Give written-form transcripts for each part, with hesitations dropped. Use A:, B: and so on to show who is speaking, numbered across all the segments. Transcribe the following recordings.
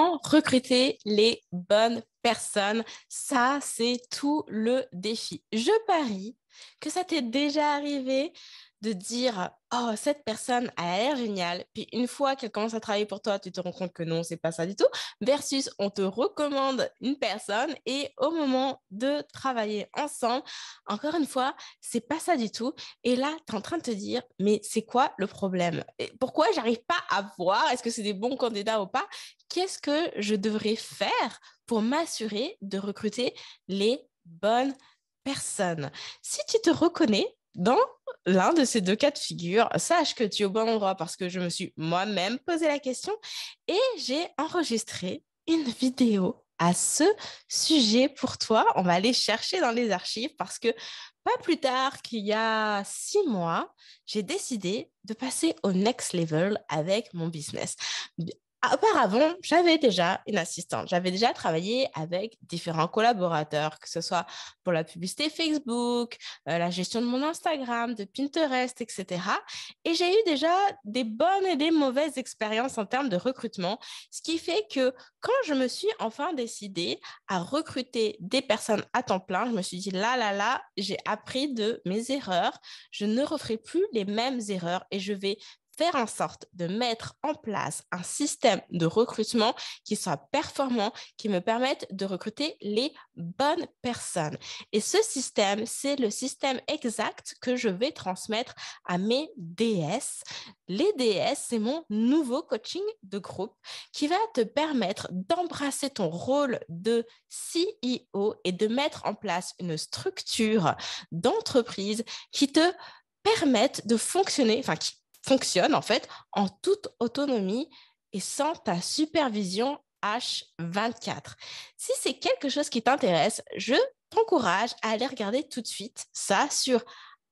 A: Comment recruter les bonnes personnes? Ça, c'est tout le défi. Je parie que ça t'est déjà arrivé de dire: «Oh, cette personne a l'air géniale», puis une fois qu'elle commence à travailler pour toi, tu te rends compte que non, c'est pas ça du tout, versus on te recommande une personne et au moment de travailler ensemble, encore une fois, c'est pas ça du tout et là, tu es en train de te dire: «Mais c'est quoi le problème? Et pourquoi j'arrive pas à voir? Est-ce que c'est des bons candidats ou pas? Qu'est-ce que je devrais faire pour m'assurer de recruter les bonnes personnes?» Si tu te reconnais dans l'un de ces 2 cas de figure, sache que tu es au bon endroit parce que je me suis moi-même posé la question et j'ai enregistré une vidéo à ce sujet pour toi. On va aller chercher dans les archives parce que pas plus tard qu'il y a 6 mois, j'ai décidé de passer au next level avec mon business. Auparavant, j'avais déjà une assistante. J'avais déjà travaillé avec différents collaborateurs, que ce soit pour la publicité Facebook, la gestion de mon Instagram, de Pinterest, etc. Et j'ai eu déjà des bonnes et des mauvaises expériences en termes de recrutement, ce qui fait que quand je me suis enfin décidée à recruter des personnes à temps plein, je me suis dit là, là, là, j'ai appris de mes erreurs. Je ne referai plus les mêmes erreurs et je vais faire en sorte de mettre en place un système de recrutement qui soit performant, qui me permette de recruter les bonnes personnes. Et ce système, c'est le système exact que je vais transmettre à mes DS. Les DS, c'est mon nouveau coaching de groupe qui va te permettre d'embrasser ton rôle de CEO et de mettre en place une structure d'entreprise qui te permette de fonctionner, enfin qui fonctionne en fait en toute autonomie et sans ta supervision H24. Si c'est quelque chose qui t'intéresse, je t'encourage à aller regarder tout de suite ça sur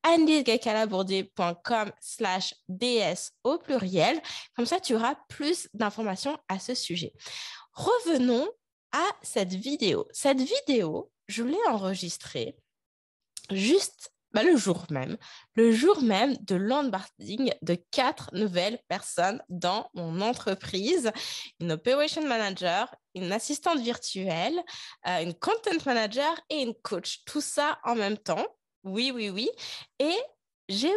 A: andy-gacalabourdier.com/ds au pluriel. Comme ça, tu auras plus d'informations à ce sujet. Revenons à cette vidéo. Cette vidéo, je l'ai enregistrée juste le jour même de l'onboarding de 4 nouvelles personnes dans mon entreprise, une operation manager, une assistante virtuelle, une content manager et une coach. Tout ça en même temps. Oui, oui, oui. Et j'ai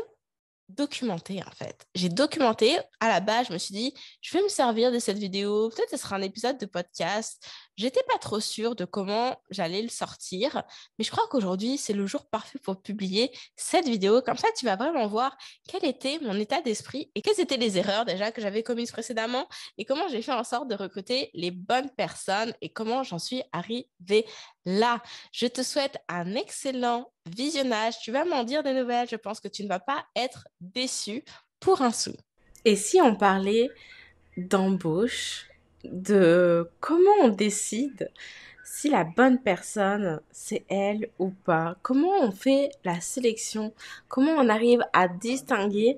A: documenté en fait. J'ai documenté. À la base, je me suis dit, je vais me servir de cette vidéo. Peut-être que ce sera un épisode de podcast. J'étais pas trop sûre de comment j'allais le sortir, mais je crois qu'aujourd'hui, c'est le jour parfait pour publier cette vidéo. Comme ça, tu vas vraiment voir quel était mon état d'esprit et quelles étaient les erreurs déjà que j'avais commises précédemment et comment j'ai fait en sorte de recruter les bonnes personnes et comment j'en suis arrivée là. Je te souhaite un excellent visionnage. Tu vas m'en dire des nouvelles. Je pense que tu ne vas pas être déçu pour un sou. Et si on parlait d'embauche, de comment on décide si la bonne personne, c'est elle ou pas? Comment on fait la sélection? Comment on arrive à distinguer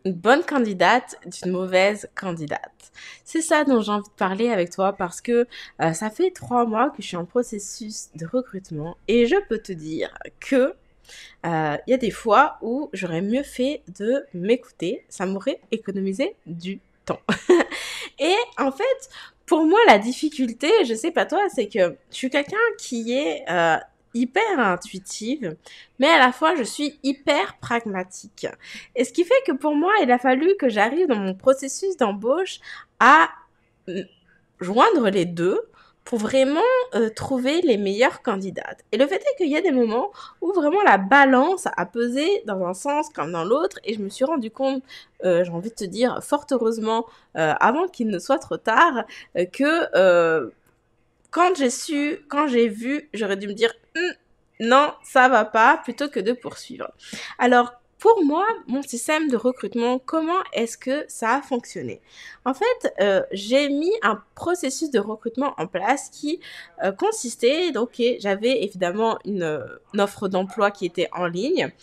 A: une bonne candidate d'une mauvaise candidate? C'est ça dont j'ai envie de parler avec toi parce que ça fait 3 mois que je suis en processus de recrutement et je peux te dire que y a des fois où j'aurais mieux fait de m'écouter, ça m'aurait économisé du temps. Et en fait, pour moi, la difficulté, je sais pas toi, c'est que je suis quelqu'un qui est hyper intuitive, mais à la fois, je suis hyper pragmatique. Et ce qui fait que pour moi, il a fallu que j'arrive dans mon processus d'embauche à joindre les deux pour vraiment trouver les meilleures candidates. Et le fait est qu'il y a des moments où vraiment la balance a pesé dans un sens comme dans l'autre et je me suis rendu compte, j'ai envie de te dire fort heureusement, avant qu'il ne soit trop tard, que quand j'ai vu, j'aurais dû me dire non, ça va pas, plutôt que de poursuivre. Alors, pour moi, mon système de recrutement, comment est-ce que ça a fonctionné? En fait, j'ai mis un processus de recrutement en place qui consistait, donc j'avais évidemment une offre d'emploi qui était en ligne.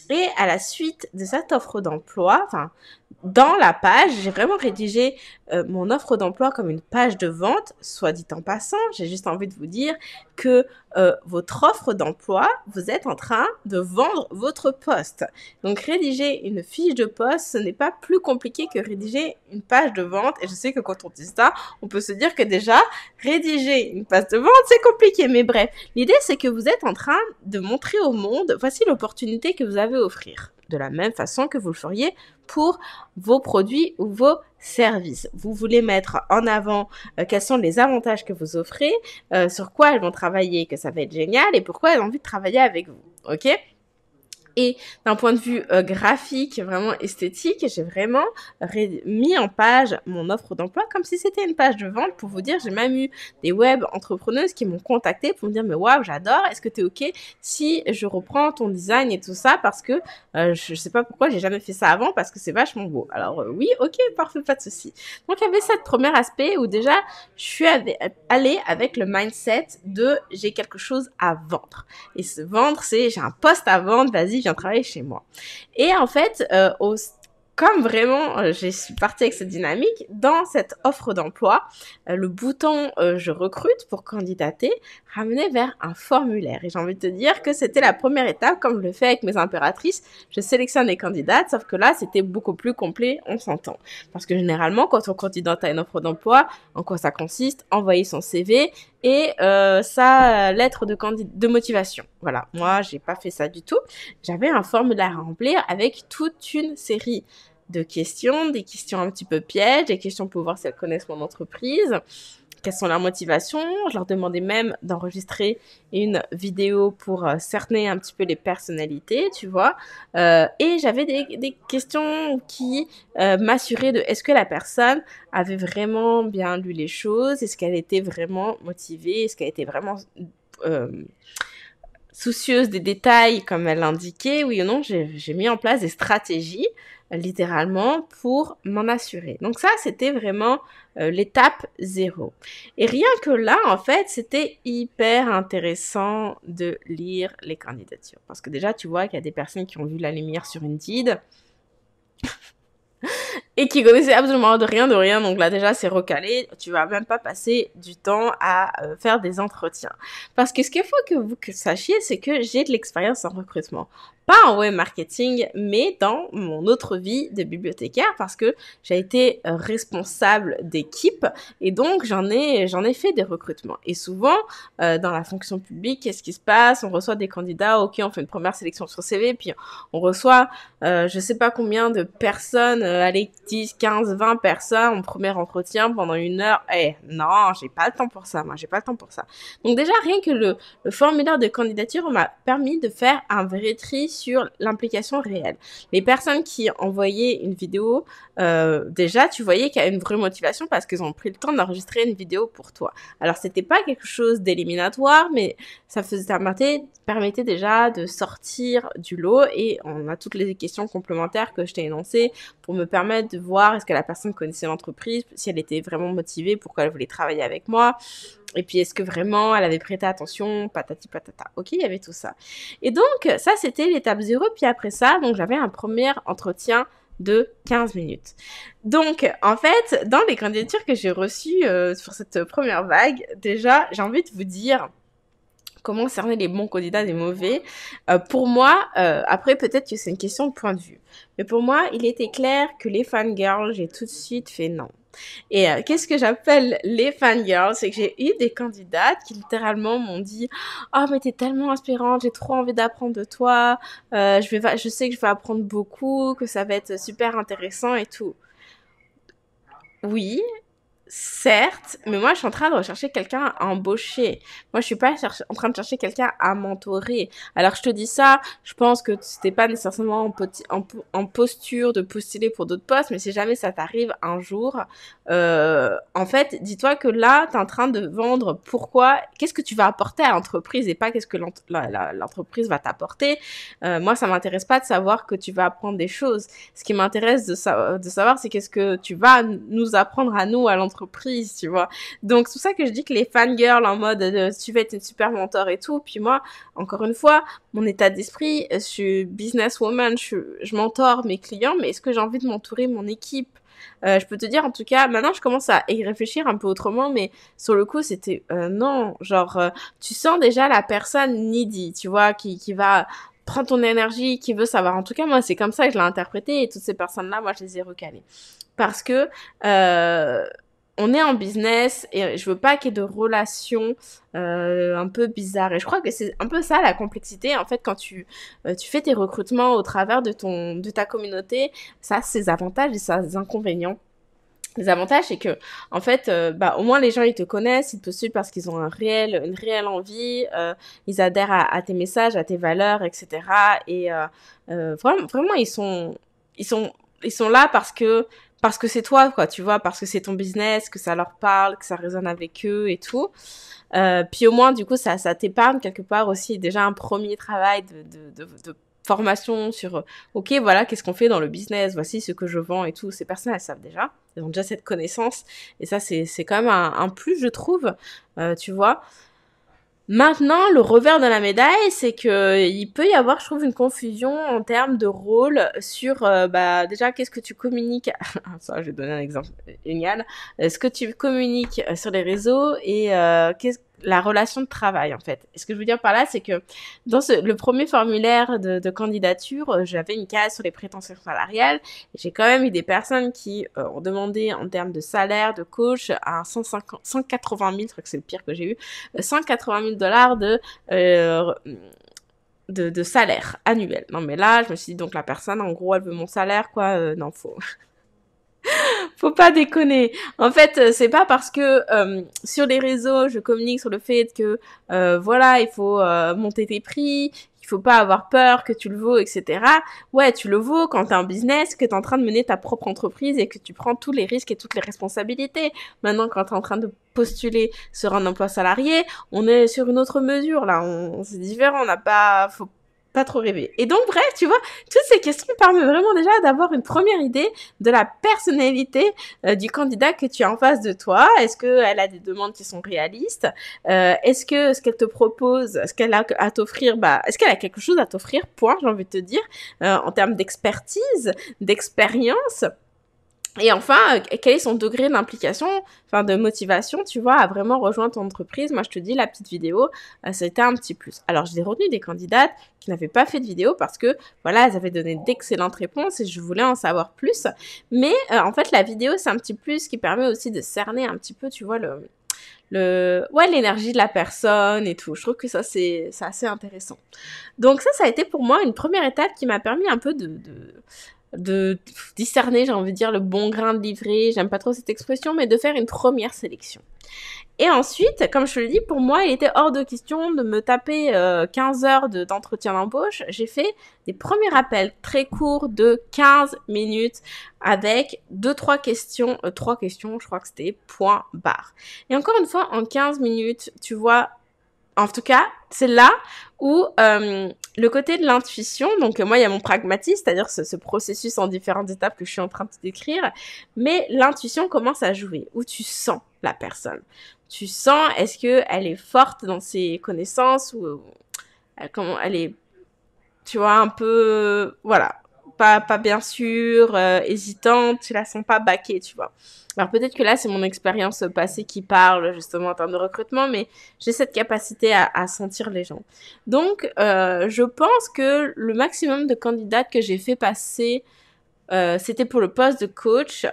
A: Et à la suite de cette offre d'emploi, enfin dans la page, j'ai vraiment rédigé mon offre d'emploi comme une page de vente, soit dit en passant. J'ai juste envie de vous dire que votre offre d'emploi, vous êtes en train de vendre votre poste. Donc, rédiger une fiche de poste, ce n'est pas plus compliqué que rédiger une page de vente. Et je sais que quand on dit ça, on peut se dire que déjà, rédiger une page de vente, c'est compliqué. Mais bref, l'idée, c'est que vous êtes en train de montrer au monde, voici l'opportunité que vous avez à offrir. De la même façon que vous le feriez pour vos produits ou vos services. Vous voulez mettre en avant quels sont les avantages que vous offrez, sur quoi elles vont travailler, que ça va être génial et pourquoi elles ont envie de travailler avec vous. Ok ? Et d'un point de vue graphique, vraiment esthétique, j'ai vraiment mis en page mon offre d'emploi comme si c'était une page de vente pour vous dire, j'ai même eu des web entrepreneuses qui m'ont contacté pour me dire, mais waouh, j'adore, est-ce que tu es OK si je reprends ton design et tout ça parce que je sais pas pourquoi j'ai jamais fait ça avant parce que c'est vachement beau. Alors oui, OK, parfait, pas de souci. Donc il y avait cette premier aspect où déjà je suis allée avec le mindset de j'ai quelque chose à vendre. Et se vendre, c'est j'ai un poste à vendre, vas-y, viens travailler chez moi. Et en fait, comme vraiment je suis partie avec cette dynamique, dans cette offre d'emploi, le bouton je recrute pour candidater ramenait vers un formulaire. Et j'ai envie de te dire que c'était la première étape, comme je le fais avec mes impératrices. Je sélectionne les candidates, sauf que là, c'était beaucoup plus complet, on s'entend. Parce que généralement, quand on candidate à une offre d'emploi, en quoi ça consiste? Envoyer son CV et sa lettre de motivation. Voilà, moi, j'ai pas fait ça du tout. J'avais un formulaire à remplir avec toute une série de questions, des questions un petit peu pièges, des questions pour voir si elles connaissent mon entreprise, quelles sont leurs motivations. Je leur demandais même d'enregistrer une vidéo pour cerner un petit peu les personnalités, tu vois. Et j'avais des questions qui m'assuraient de est-ce que la personne avait vraiment bien lu les choses, est-ce qu'elle était vraiment motivée, est-ce qu'elle était vraiment soucieuse des détails comme elle l'indiquait, oui ou non. J'ai mis en place des stratégies littéralement pour m'en assurer. Donc ça, c'était vraiment l'étape 0. Et rien que là, en fait, c'était hyper intéressant de lire les candidatures. Parce que déjà, tu vois qu'il y a des personnes qui ont vu la lumière sur Indeed et qui connaissaient absolument de rien. Donc là, déjà, c'est recalé. Tu vas même pas passer du temps à faire des entretiens. Parce que ce qu'il faut que vous sachiez, c'est que j'ai de l'expérience en recrutement. Pas en web marketing, mais dans mon autre vie de bibliothécaire parce que j'ai été responsable d'équipe et donc j'en ai fait des recrutements. Et souvent, dans la fonction publique, qu'est-ce qui se passe? On reçoit des candidats, ok, on fait une première sélection sur CV, puis on reçoit je sais pas combien de personnes, allez, 10, 15, 20 personnes en premier entretien pendant 1 heure. Non, j'ai pas le temps pour ça, moi, j'ai pas le temps pour ça. Donc déjà, rien que le formulaire de candidature m'a permis de faire un vrai tri sur l'implication réelle. Les personnes qui envoyaient une vidéo, déjà, tu voyais qu'il y a une vraie motivation parce qu'ils ont pris le temps d'enregistrer une vidéo pour toi. Alors, c'était pas quelque chose d'éliminatoire, mais ça permettait déjà de sortir du lot et on a toutes les questions complémentaires que je t'ai énoncées pour me permettre de voir est-ce que la personne connaissait l'entreprise, si elle était vraiment motivée, pourquoi elle voulait travailler avec moi. Et puis, est-ce que vraiment elle avait prêté attention, patati patata. Ok, il y avait tout ça. Et donc, ça, c'était l'étape 0. Puis après ça, donc j'avais un premier entretien de 15 minutes. Donc, en fait, dans les candidatures que j'ai reçues sur cette première vague, déjà, j'ai envie de vous dire comment cerner les bons candidats des mauvais. Pour moi, après, peut-être que c'est une question de point de vue. Mais pour moi, il était clair que les fangirls, j'ai tout de suite fait non. Et qu'est-ce que j'appelle les fangirls? C'est que j'ai eu des candidates qui littéralement m'ont dit « Oh, mais t'es tellement inspirante, j'ai trop envie d'apprendre de toi, je sais que je vais apprendre beaucoup, que ça va être super intéressant et tout. » Oui, certes, mais moi, je suis en train de rechercher quelqu'un à embaucher. Moi, je suis pas en train de chercher quelqu'un à mentorer. Alors, je te dis ça, je pense que c'était pas nécessairement en posture de postuler pour d'autres postes, mais si jamais ça t'arrive un jour, en fait, dis-toi que là, t'es en train de vendre qu'est-ce que tu vas apporter à l'entreprise et pas qu'est-ce que l'entreprise va t'apporter. Moi, ça m'intéresse pas de savoir que tu vas apprendre des choses. Ce qui m'intéresse de savoir, c'est qu'est-ce que tu vas nous apprendre à nous, à l'entreprise,
B: entreprise, tu vois. Donc, c'est pour ça que je dis que les fangirls en mode tu vas être une super mentor et tout. Puis moi, encore une fois, mon état d'esprit, je suis businesswoman, je mentor mes clients, mais est-ce que j'ai envie de m'entourer mon équipe? Je peux te dire, en tout cas, maintenant, je commence à y réfléchir un peu autrement, mais sur le coup, c'était non. Genre, tu sens déjà la personne needy, tu vois, qui va prendre ton énergie, qui veut savoir. En tout cas, moi, c'est comme ça que je l'ai interprété, et toutes ces personnes-là, moi, je les ai recalées. Parce que on est en business et je veux pas qu'il y ait de relations un peu bizarres. Et je crois que c'est un peu ça la complexité. En fait, quand tu fais tes recrutements au travers de ta communauté, ça a ses avantages et ça a ses inconvénients. Les avantages, c'est que, en fait, au moins les gens ils te connaissent, ils te suivent parce qu'ils ont une réelle envie, ils adhèrent à tes messages, à tes valeurs, etc. Et vraiment, ils sont là parce que c'est toi, quoi, tu vois, parce que c'est ton business, que ça leur parle, que ça résonne avec eux et tout. Puis au moins, du coup, ça t'épargne quelque part aussi déjà un premier travail de formation sur ok, voilà, qu'est-ce qu'on fait dans le business, voici ce que je vends et tout. Ces personnes, elles savent déjà, elles ont déjà cette connaissance et ça, c'est quand même un plus, je trouve, tu vois. Maintenant, le revers de la médaille, c'est que il peut y avoir, je trouve, une confusion en termes de rôle sur, déjà, qu'est-ce que tu communiques. Ça, je vais donner un exemple génial. Ce que tu communiques sur les réseaux et la relation de travail, en fait. Et ce que je veux dire par là, c'est que dans le premier formulaire de candidature, j'avais une case sur les prétentions salariales. Et j'ai quand même eu des personnes qui ont demandé en termes de salaire, de coach, à 180 000, je crois que c'est le pire que j'ai eu, 180 000 $ de salaire annuel. Non, mais là, je me suis dit, donc la personne, en gros, elle veut mon salaire, quoi. Non, faut pas déconner. En fait, c'est pas parce que sur les réseaux, je communique sur le fait que voilà, il faut monter tes prix, il faut pas avoir peur que tu le vaux, etc. Ouais, tu le vaux quand t'es en business, que t'es en train de mener ta propre entreprise et que tu prends tous les risques et toutes les responsabilités. Maintenant, quand t'es en train de postuler sur un emploi salarié, on est sur une autre mesure là. C'est différent, on n'a pas, faut pas trop rêver. Et donc, bref, tu vois, toutes ces questions permettent vraiment déjà d'avoir une première idée de la personnalité du candidat que tu as en face de toi. Est-ce qu'elle a des demandes qui sont réalistes? Est-ce que ce qu'elle te propose, ce qu'elle a à t'offrir, est-ce qu'elle a quelque chose à t'offrir? Point, j'ai envie de te dire, en termes d'expertise, d'expérience. Et enfin, quel est son degré d'implication, enfin de motivation, tu vois, à vraiment rejoindre ton entreprise. Moi, je te dis, la petite vidéo, c'était un petit plus. Alors, j'ai retenu des candidates qui n'avaient pas fait de vidéo parce que, voilà, elles avaient donné d'excellentes réponses et je voulais en savoir plus. Mais, en fait, la vidéo, c'est un petit plus qui permet aussi de cerner un petit peu, tu vois, l'énergie de la personne et tout. Je trouve que ça, c'est assez intéressant. Donc ça a été pour moi une première étape qui m'a permis un peu de discerner, j'ai envie de dire, le bon grain de livret, j'aime pas trop cette expression, mais de faire une première sélection. Et ensuite, comme je te l'ai dit, pour moi, il était hors de question de me taper 15 heures d'entretien d'embauche. J'ai fait des premiers appels très courts de 15 minutes avec 3 questions, je crois que c'était point barre. Et encore une fois, en 15 minutes, tu vois, en tout cas, c'est là où le côté de l'intuition, donc moi il y a mon pragmatisme, c'est-à-dire ce processus en différentes étapes que je suis en train de te décrire, mais l'intuition commence à jouer, où tu sens la personne. Tu sens, est-ce qu'elle est forte dans ses connaissances ou comment elle est, tu vois, un peu, voilà, pas bien sûre, hésitante, tu la sens pas baquée, tu vois. Alors peut-être que là, c'est mon expérience passée qui parle justement en termes de recrutement, mais j'ai cette capacité à sentir les gens. Donc, je pense que le maximum de candidates que j'ai fait passer, c'était pour le poste de coach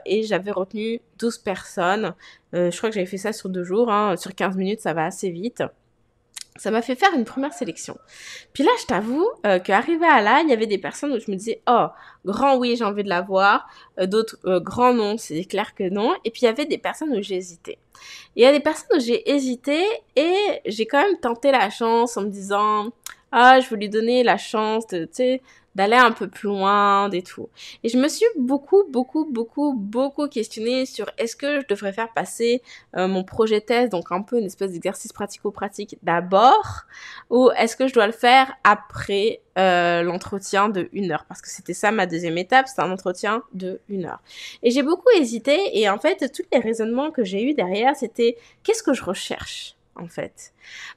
B: et j'avais retenu 12 personnes. Je crois que j'avais fait ça sur 2 jours. Sur 15 minutes, ça va assez vite. Ça m'a fait faire une première sélection. Puis là, je t'avoue qu'arrivé à là, il y avait des personnes où je me disais, oh, grand oui, j'ai envie de la voir. D'autres, grand non, c'est clair que non. Et puis, il y avait des personnes où j'ai hésité. Et il y a des personnes où j'ai hésité et j'ai quand même tenté la chance en me disant, ah, je veux lui donner la chance de, tu sais, d'aller un peu plus loin et tout. Et je me suis beaucoup questionnée sur est-ce que je devrais faire passer mon projet test, donc un peu une espèce d'exercice pratico-pratique d'abord, ou est-ce que je dois le faire après l'entretien de 1 heure, parce que c'était ça ma deuxième étape, c'était un entretien de 1 heure. Et j'ai beaucoup hésité, et en fait, tous les raisonnements que j'ai eus derrière, c'était qu'est-ce que je recherche en fait.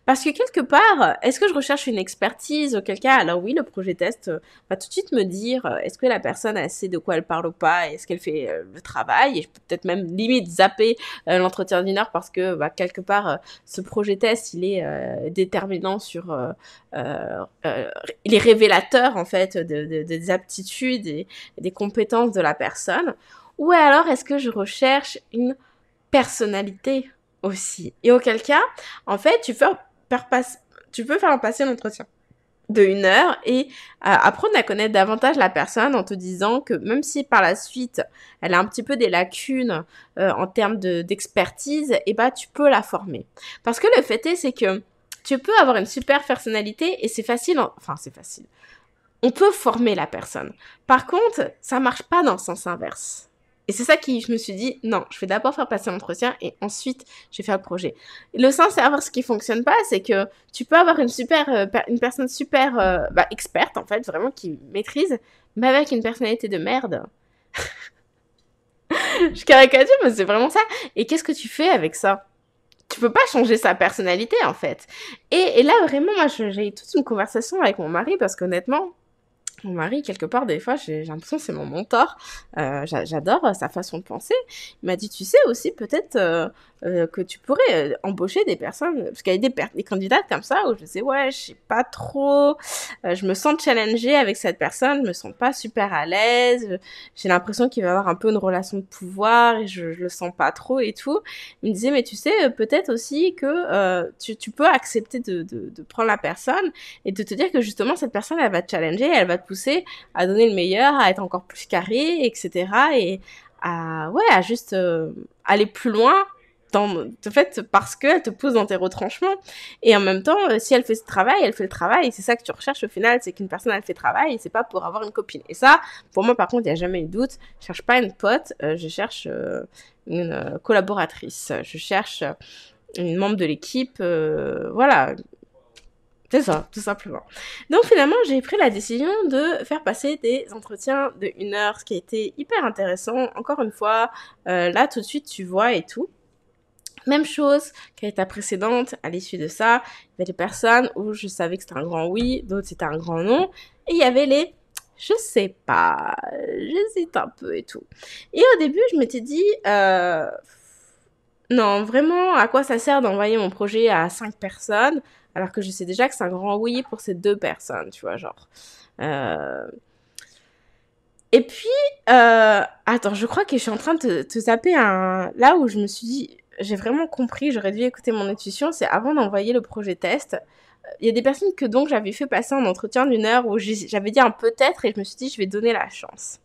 B: Parce que quelque part, est-ce que je recherche une expertise? Auquel cas, alors oui, le projet test va tout de suite me dire est-ce que la personne sait de quoi elle parle ou pas, est-ce qu'elle fait le travail, et je peux peut-être même limite zapper l'entretien d'1 heure parce que quelque part, ce projet test, il est déterminant sur... il est révélateur en fait des aptitudes et des compétences de la personne. Ou alors, est-ce que je recherche une personnalité aussi? Et auquel cas, en fait, tu peux faire passer l'entretien de 1 heure et apprendre à connaître davantage la personne en te disant que même si par la suite, elle a un petit peu des lacunes en termes d'expertise, et tu peux la former. Parce que le fait est, c'est que tu peux avoir une super personnalité et c'est facile, c'est facile. On peut former la personne. Par contre, ça marche pas dans le sens inverse. Et c'est ça je me suis dit, non, je vais d'abord faire passer l'entretien et ensuite, je vais faire le projet. Et le sens inverse qui fonctionne pas, c'est que tu peux avoir une personne super experte, en fait, vraiment qui maîtrise, mais avec une personnalité de merde. Je caricature, mais c'est vraiment ça. Et qu'est-ce que tu fais avec ça? Tu peux pas changer sa personnalité, en fait. Et là, vraiment, moi, j'ai eu toute une conversation avec mon mari, parce qu'honnêtement, mon mari, quelque part, des fois, j'ai l'impression que c'est mon mentor. J'adore sa façon de penser. Il m'a dit, tu sais aussi peut-être que tu pourrais embaucher des personnes, parce qu'il y a des candidates comme ça où je disais, ouais, je sais pas trop, je me sens challengée avec cette personne, je me sens pas super à l'aise, j'ai l'impression qu'il va y avoir un peu une relation de pouvoir et je le sens pas trop et tout. Il me disait, mais tu sais, peut-être aussi que tu peux accepter de prendre la personne et de te dire que justement cette personne, elle va te challenger, elle va te pousser à donner le meilleur, à être encore plus carré, etc. Et à juste aller plus loin en fait, parce qu'elle te pousse dans tes retranchements. Et en même temps, si elle fait ce travail, elle fait le travail. Et c'est ça que tu recherches au final, c'est qu'une personne, elle fait le travail et c'est pas pour avoir une copine. Et ça, pour moi, par contre, il n'y a jamais eu de doute. Je cherche pas une pote, je cherche une collaboratrice. Je cherche une membre de l'équipe, voilà. C'est ça, tout simplement. Donc finalement, j'ai pris la décision de faire passer des entretiens de 1 heure, ce qui a été hyper intéressant. Encore une fois, là, tout de suite, tu vois et tout. Même chose qu'à l'étape précédente, à l'issue de ça, il y avait des personnes où je savais que c'était un grand oui, d'autres c'était un grand non, et il y avait les je sais pas, j'hésite un peu et tout. Et au début, je m'étais dit, non, vraiment, à quoi ça sert d'envoyer mon projet à 5 personnes, alors que je sais déjà que c'est un grand oui pour ces 2 personnes, tu vois, genre. Et puis, attends, je crois que je suis en train de te zapper là où je me suis dit, j'ai vraiment compris, j'aurais dû écouter mon intuition, c'est avant d'envoyer le projet test. Il y a des personnes que donc j'avais fait passer un entretien d'1 heure où j'avais dit un peut-être et je me suis dit je vais donner la chance.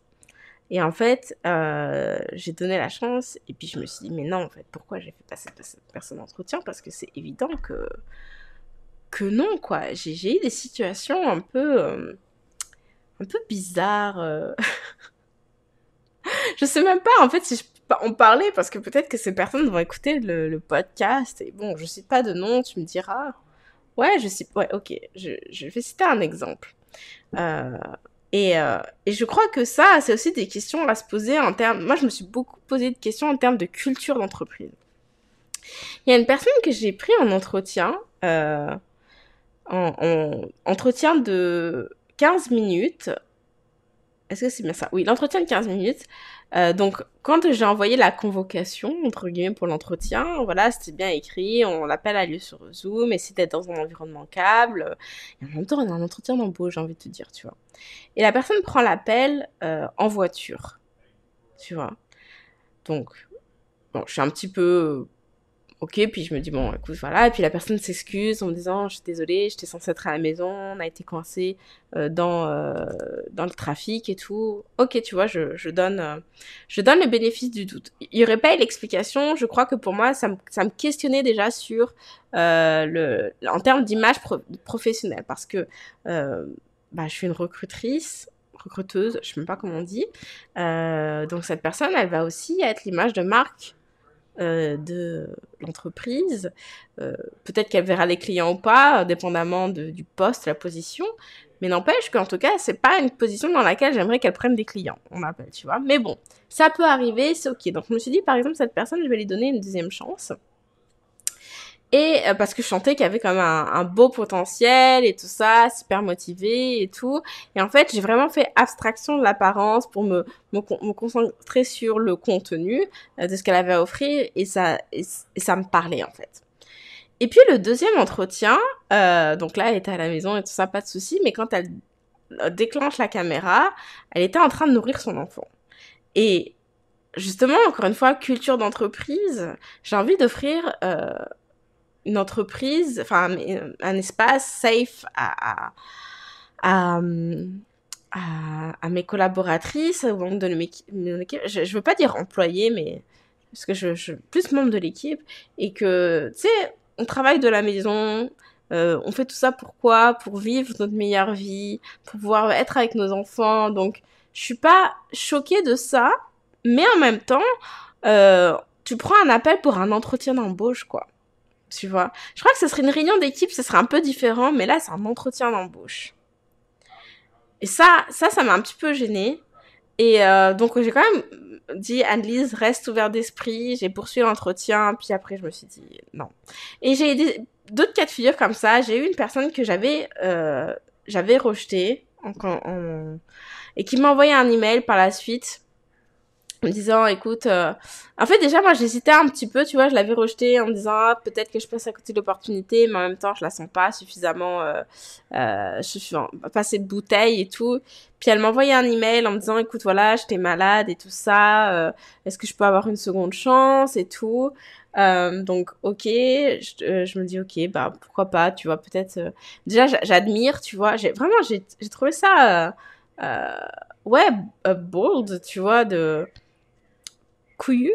B: Et en fait, j'ai donné la chance et puis je me suis dit mais non en fait, pourquoi j'ai fait passer cette personne en entretien? Parce que c'est évident que non quoi. J'ai eu des situations un peu bizarres. Je sais même pas en fait si je peux en parler parce que peut-être que ces personnes vont écouter le podcast et bon, je cite pas de nom, tu me diras. Ouais, ok, je vais citer un exemple. Et je crois que ça, c'est aussi des questions à se poser en termes... Moi, je me suis beaucoup posé de questions en termes de culture d'entreprise. Il y a une personne que j'ai pris en entretien, en entretien de 15 minutes. Est-ce que c'est bien ça? Oui, l'entretien de 15 minutes. Donc, quand j'ai envoyé la convocation, entre guillemets, pour l'entretien, voilà, c'était bien écrit, l'appel a lieu sur Zoom, et c'était dans un environnement câble. Et en même temps, on a un entretien d'embauche, j'ai envie de te dire, tu vois. Et la personne prend l'appel en voiture, tu vois. Donc, bon, je suis un petit peu... Ok, puis je me dis, bon, écoute, voilà. Et puis la personne s'excuse en me disant, je suis désolée, j'étais censée être à la maison, on a été coincé dans le trafic et tout. Ok, tu vois, je donne le bénéfice du doute. Il n'y aurait pas eu l'explication, je crois que pour moi, ça me questionnait déjà sur en termes d'image professionnelle. Parce que bah, je suis une recruteuse, je sais même pas comment on dit. Donc cette personne, elle va aussi être l'image de marque de l'entreprise. Peut-être qu'elle verra les clients ou pas, dépendamment du poste, la position. Mais n'empêche qu'en tout cas, c'est pas une position dans laquelle j'aimerais qu'elle prenne des clients, on appelle, tu vois. Mais bon, ça peut arriver, c'est ok. Donc je me suis dit, par exemple, cette personne, je vais lui donner une deuxième chance. Et parce que je sentais qu'il y avait quand même un beau potentiel et tout ça, super motivé et tout. Et en fait, j'ai vraiment fait abstraction de l'apparence pour me concentrer sur le contenu de ce qu'elle avait à offrir et ça me parlait en fait. Et puis le deuxième entretien, donc là, elle était à la maison et tout ça, pas de souci, mais quand elle déclenche la caméra, elle était en train de nourrir son enfant. Et justement, encore une fois, culture d'entreprise, j'ai envie d'offrir une entreprise, enfin un espace safe à mes collaboratrices, aux membres de mon équipe. Je veux pas dire employés, mais parce que je suis plus membre de l'équipe et que, tu sais, on travaille de la maison, on fait tout ça pourquoi? Pour vivre notre meilleure vie, pour pouvoir être avec nos enfants. Donc, je suis pas choquée de ça, mais en même temps, tu prends un appel pour un entretien d'embauche, quoi. Tu vois. Je crois que ce serait une réunion d'équipe, ce serait un peu différent, mais là, c'est un entretien d'embauche. Et ça m'a un petit peu gênée. Et donc, j'ai quand même dit, Anne-Lise, reste ouverte d'esprit. J'ai poursuivi l'entretien, puis après, je me suis dit, non. Et j'ai d'autres cas de figure comme ça. J'ai eu une personne que j'avais rejetée et qui m'a envoyé un email par la suite en me disant, écoute, en fait, déjà, moi, j'hésitais un petit peu, tu vois, je l'avais rejeté en me disant, ah, peut-être que je passe à côté de l'opportunité, mais en même temps, je la sens pas suffisamment, pas assez de bouteilles et tout. Puis elle m'a envoyé un email en me disant, écoute, voilà, j'étais malade et tout ça, est-ce que je peux avoir une seconde chance et tout. Donc, ok, je me dis, ok, bah, pourquoi pas, tu vois, peut-être, déjà, j'admire, tu vois, j'ai trouvé ça, ouais, bold, tu vois, couillu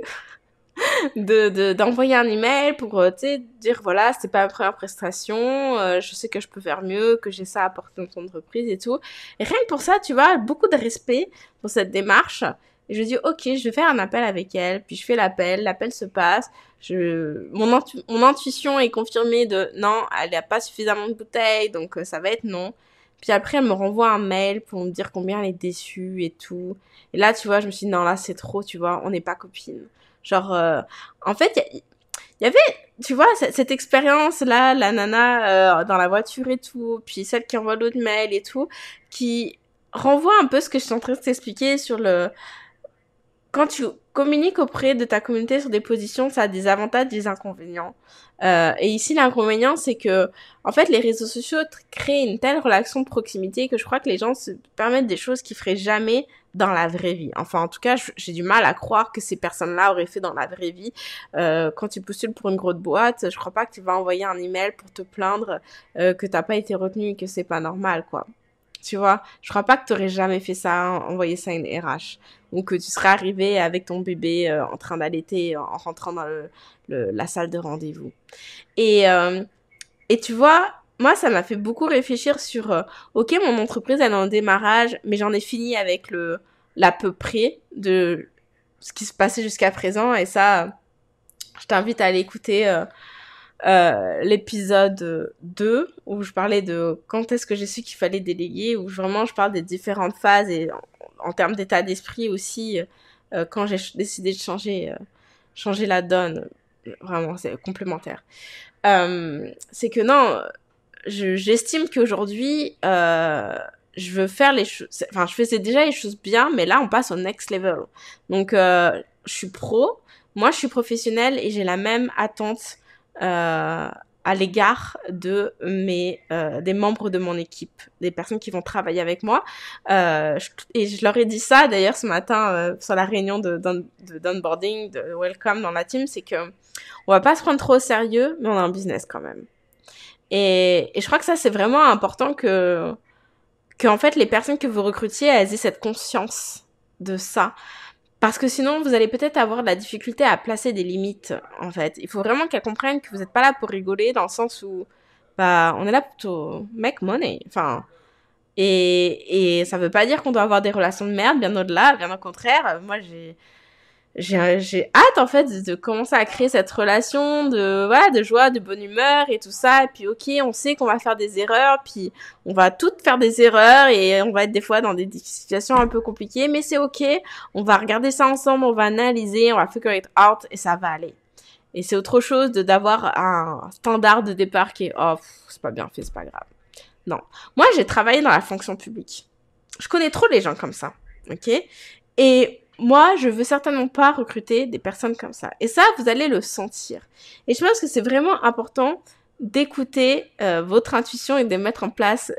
B: d'envoyer un email pour tu sais dire voilà c'est pas ma première prestation, je sais que je peux faire mieux, que j'ai ça à apporter dans ton entreprise et tout, et rien que pour ça tu vois, beaucoup de respect pour cette démarche. Et je dis ok, je vais faire un appel avec elle, puis je fais l'appel se passe, mon intuition est confirmée de non, elle a pas suffisamment de bouteilles, donc ça va être non. Puis après, elle me renvoie un mail pour me dire combien elle est déçue et tout. Et là, tu vois, je me suis dit, non, là, c'est trop, tu vois, on n'est pas copines. Genre, en fait, il y avait, tu vois, cette expérience-là, la nana dans la voiture et tout, puis celle qui envoie l'autre mail et tout, qui renvoie un peu ce que je suis en train de t'expliquer sur quand tu communiques auprès de ta communauté sur des positions, ça a des avantages, des inconvénients. Et ici, l'inconvénient, c'est que, en fait, les réseaux sociaux créent une telle relation de proximité que je crois que les gens se permettent des choses qu'ils feraient jamais dans la vraie vie. Enfin, en tout cas, j'ai du mal à croire que ces personnes-là auraient fait dans la vraie vie. Quand tu postules pour une grosse boîte, je crois pas que tu vas envoyer un email pour te plaindre que t'as pas été retenu et que c'est pas normal, quoi. Tu vois, je crois pas que t'aurais jamais fait ça, envoyer ça à une RH. Ou que tu serais arrivé avec ton bébé en train d'allaiter en rentrant dans la salle de rendez-vous. Et tu vois, moi, ça m'a fait beaucoup réfléchir sur, ok, mon entreprise, elle est en démarrage, mais j'en ai fini avec l'à peu près de ce qui se passait jusqu'à présent. Et ça, je t'invite à aller écouter l'épisode 2 où je parlais de quand est-ce que j'ai su qu'il fallait déléguer, où vraiment je parle des différentes phases et en termes d'état d'esprit aussi, quand j'ai décidé de changer la donne. Vraiment, c'est complémentaire. C'est que non, j'estime qu'aujourd'hui, je veux faire les choses, enfin, je faisais déjà les choses bien, mais là, on passe au next level. Donc, je suis pro, moi, je suis professionnelle et j'ai la même attente à l'égard de des membres de mon équipe, des personnes qui vont travailler avec moi. Et je leur ai dit ça, d'ailleurs, ce matin, sur la réunion d'onboarding, de welcome dans la team, c'est que on va pas se prendre trop au sérieux, mais on a un business quand même. Et je crois que ça, c'est vraiment important que en fait, les personnes que vous recrutiez, elles aient cette conscience de ça. Parce que sinon, vous allez peut-être avoir de la difficulté à placer des limites, en fait. Il faut vraiment qu'elles comprennent que vous n'êtes pas là pour rigoler, dans le sens où, bah, on est là pour make money. Enfin, Et ça veut pas dire qu'on doit avoir des relations de merde, bien au-delà, bien au contraire. Moi, j'ai hâte en fait de commencer à créer cette relation de joie, de bonne humeur et tout ça. Et puis ok, on sait qu'on va faire des erreurs, puis on va toutes faire des erreurs et on va être des fois dans des situations un peu compliquées, mais c'est ok. On va regarder ça ensemble, on va analyser, on va figure it out et ça va aller. Et c'est autre chose d'avoir un standard de départ qui est c'est pas bien fait, c'est pas grave. Non. Moi, j'ai travaillé dans la fonction publique. Je connais trop les gens comme ça, ok? Et moi, je veux certainement pas recruter des personnes comme ça. Et ça, vous allez le sentir. Et je pense que c'est vraiment important d'écouter votre intuition et de mettre en place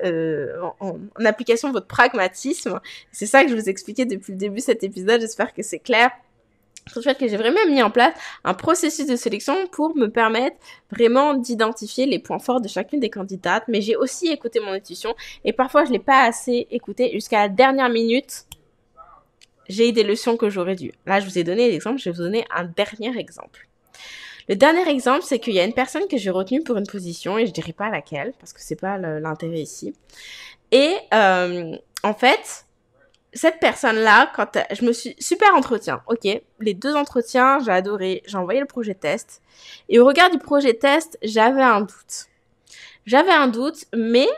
B: en application votre pragmatisme. C'est ça que je vous expliquais depuis le début de cet épisode. J'espère que c'est clair. Sur le fait que j'ai vraiment mis en place un processus de sélection pour me permettre vraiment d'identifier les points forts de chacune des candidates. Mais j'ai aussi écouté mon intuition et parfois je l'ai pas assez écouté jusqu'à la dernière minute. J'ai eu des leçons que j'aurais dû. Là, je vous ai donné l'exemple, je vais vous donner un dernier exemple. Le dernier exemple, c'est qu'il y a une personne que j'ai retenue pour une position et je dirai pas laquelle parce que c'est pas l'intérêt ici. Et en fait, cette personne-là, quand je me suis... Super entretien, ok. Les 2 entretiens, j'ai adoré. J'ai envoyé le projet test. Et au regard du projet test, j'avais un doute. Mais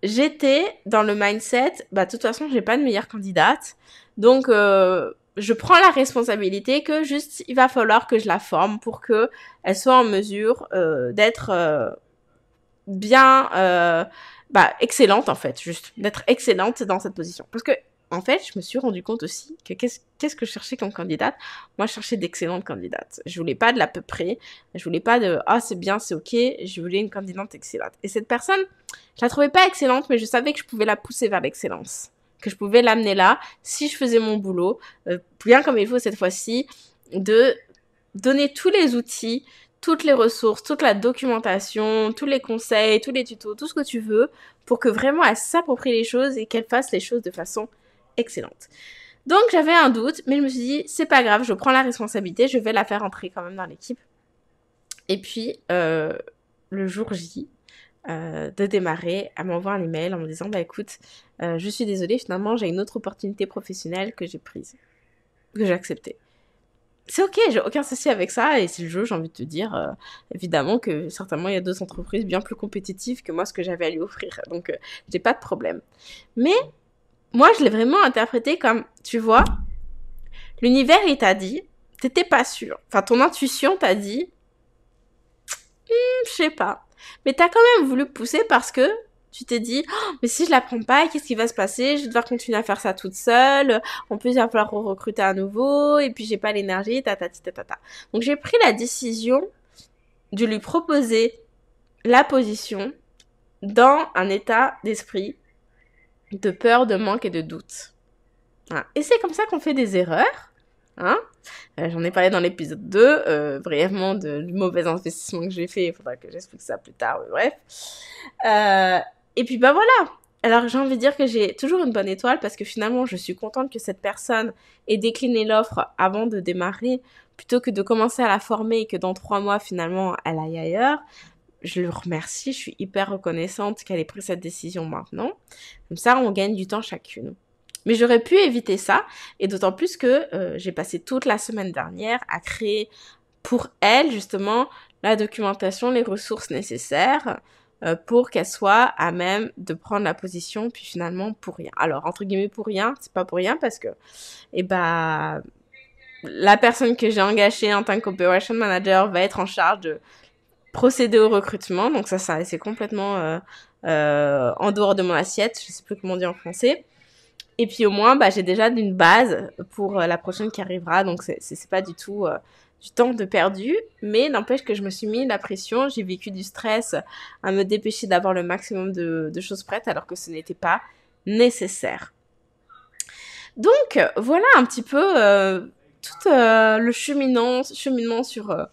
B: j'étais dans le mindset, de toute façon, j'ai pas de meilleure candidate. Donc, je prends la responsabilité que juste, il va falloir que je la forme pour que elle soit en mesure d'être bien... excellente, en fait. Juste d'être excellente dans cette position. Parce que en fait, je me suis rendu compte aussi que qu'est-ce que je cherchais comme candidate. Moi, je cherchais d'excellentes candidates. Je voulais pas de l'à peu près. Je voulais pas de c'est bien, c'est ok. Je voulais une candidate excellente. Et cette personne, je la trouvais pas excellente, mais je savais que je pouvais la pousser vers l'excellence, que je pouvais l'amener là si je faisais mon boulot bien comme il faut cette fois-ci, de donner tous les outils, toutes les ressources, toute la documentation, tous les conseils, tous les tutos, tout ce que tu veux, pour que vraiment elle s'approprie les choses et qu'elle fasse les choses de façon excellente. Donc j'avais un doute, mais je me suis dit, c'est pas grave, je prends la responsabilité, je vais la faire entrer quand même dans l'équipe. Et puis, le jour J de démarrer, elle m'envoie un email en me disant, écoute, je suis désolée, finalement j'ai une autre opportunité professionnelle que j'ai prise, que j'ai acceptée. C'est ok, j'ai aucun souci avec ça, et c'est le jeu, j'ai envie de te dire, évidemment que certainement il y a 2 entreprises bien plus compétitives que moi, ce que j'avais à lui offrir, donc j'ai pas de problème. Mais moi, je l'ai vraiment interprété comme, tu vois, l'univers, il t'a dit, t'étais pas sûr. Enfin, ton intuition t'a dit, je sais pas. Mais t'as quand même voulu pousser parce que tu t'es dit, mais si je la prends pas, qu'est-ce qui va se passer? Je vais devoir continuer à faire ça toute seule. En plus, il va falloir recruter à nouveau. Et puis, j'ai pas l'énergie, tatati. Donc, j'ai pris la décision de lui proposer la position dans un état d'esprit de peur, de manque et de doute. Voilà. Et c'est comme ça qu'on fait des erreurs. Hein, j'en ai parlé dans l'épisode 2, brièvement du mauvais investissement que j'ai fait. Il faudra que j'explique ça plus tard, mais bref. Et puis voilà. Alors j'ai envie de dire que j'ai toujours une bonne étoile parce que finalement je suis contente que cette personne ait décliné l'offre avant de démarrer plutôt que de commencer à la former et que dans 3 mois finalement elle aille ailleurs. Je le remercie, je suis hyper reconnaissante qu'elle ait pris cette décision maintenant. Comme ça on gagne du temps chacune. Mais j'aurais pu éviter ça, et d'autant plus que j'ai passé toute la semaine dernière à créer pour elle, justement, la documentation, les ressources nécessaires pour qu'elle soit à même de prendre la position, puis finalement pour rien. Alors, entre guillemets pour rien, c'est pas pour rien parce que, la personne que j'ai engagée en tant qu'Operation Manager va être en charge de procéder au recrutement, donc ça c'est complètement en dehors de mon assiette, je sais plus comment on dit en français. Et puis au moins, j'ai déjà une base pour la prochaine qui arrivera. Donc c'est pas du tout du temps de perdu. Mais n'empêche que je me suis mis la pression. J'ai vécu du stress à me dépêcher d'avoir le maximum de choses prêtes alors que ce n'était pas nécessaire. Donc voilà un petit peu tout le cheminement sur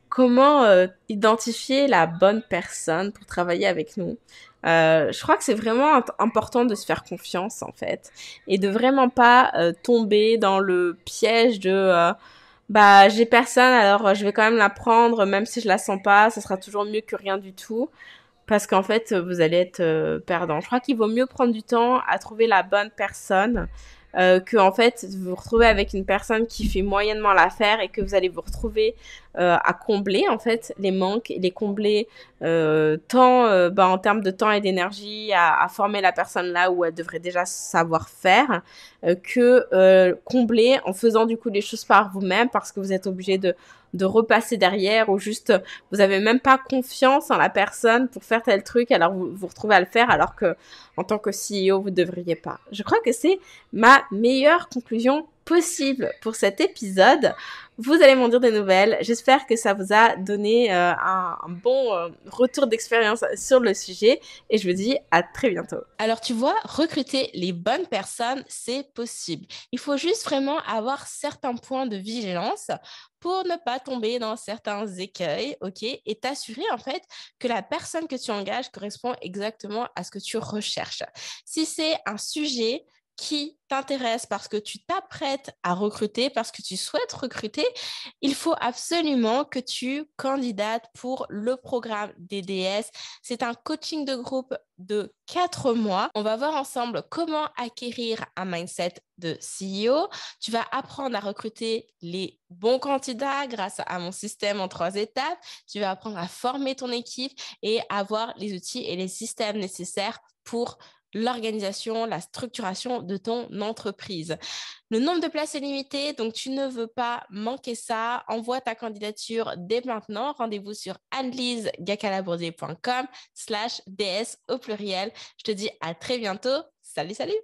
B: comment identifier la bonne personne pour travailler avec nous. Je crois que c'est vraiment important de se faire confiance en fait et de vraiment pas tomber dans le piège de j'ai personne alors je vais quand même la prendre même si je la sens pas, ça sera toujours mieux que rien du tout. parce qu'en fait, vous allez être perdant. Je crois qu'il vaut mieux prendre du temps à trouver la bonne personne que en fait vous vous retrouvez avec une personne qui fait moyennement l'affaire et que vous allez vous retrouver à combler en fait les manques et les combler tant en termes de temps et d'énergie à former la personne là où elle devrait déjà savoir faire que combler en faisant du coup les choses par vous-même parce que vous êtes obligé de repasser derrière ou juste vous avez même pas confiance en la personne pour faire tel truc alors vous vous retrouvez à le faire alors que en tant que CEO vous devriez pas. Je crois que c'est ma meilleure conclusion possible pour cet épisode. Vous allez m'en dire des nouvelles. J'espère que ça vous a donné un bon retour d'expérience sur le sujet et je vous dis à très bientôt.
A: Alors, tu vois, recruter les bonnes personnes, c'est possible. Il faut juste vraiment avoir certains points de vigilance pour ne pas tomber dans certains écueils, OK? Et t'assurer, en fait, que la personne que tu engages correspond exactement à ce que tu recherches. Si c'est un sujet qui t'intéresse parce que tu t'apprêtes à recruter, parce que tu souhaites recruter, il faut absolument que tu candidates pour le programme DDS. C'est un coaching de groupe de 4 mois. On va voir ensemble comment acquérir un mindset de CEO. Tu vas apprendre à recruter les bons candidats grâce à mon système en 3 étapes. Tu vas apprendre à former ton équipe et avoir les outils et les systèmes nécessaires pour l'organisation, la structuration de ton entreprise. Le nombre de places est limité, donc tu ne veux pas manquer ça. Envoie ta candidature dès maintenant. Rendez-vous sur anneliesgacalabourdier.com/DS au pluriel. Je te dis à très bientôt. Salut, salut!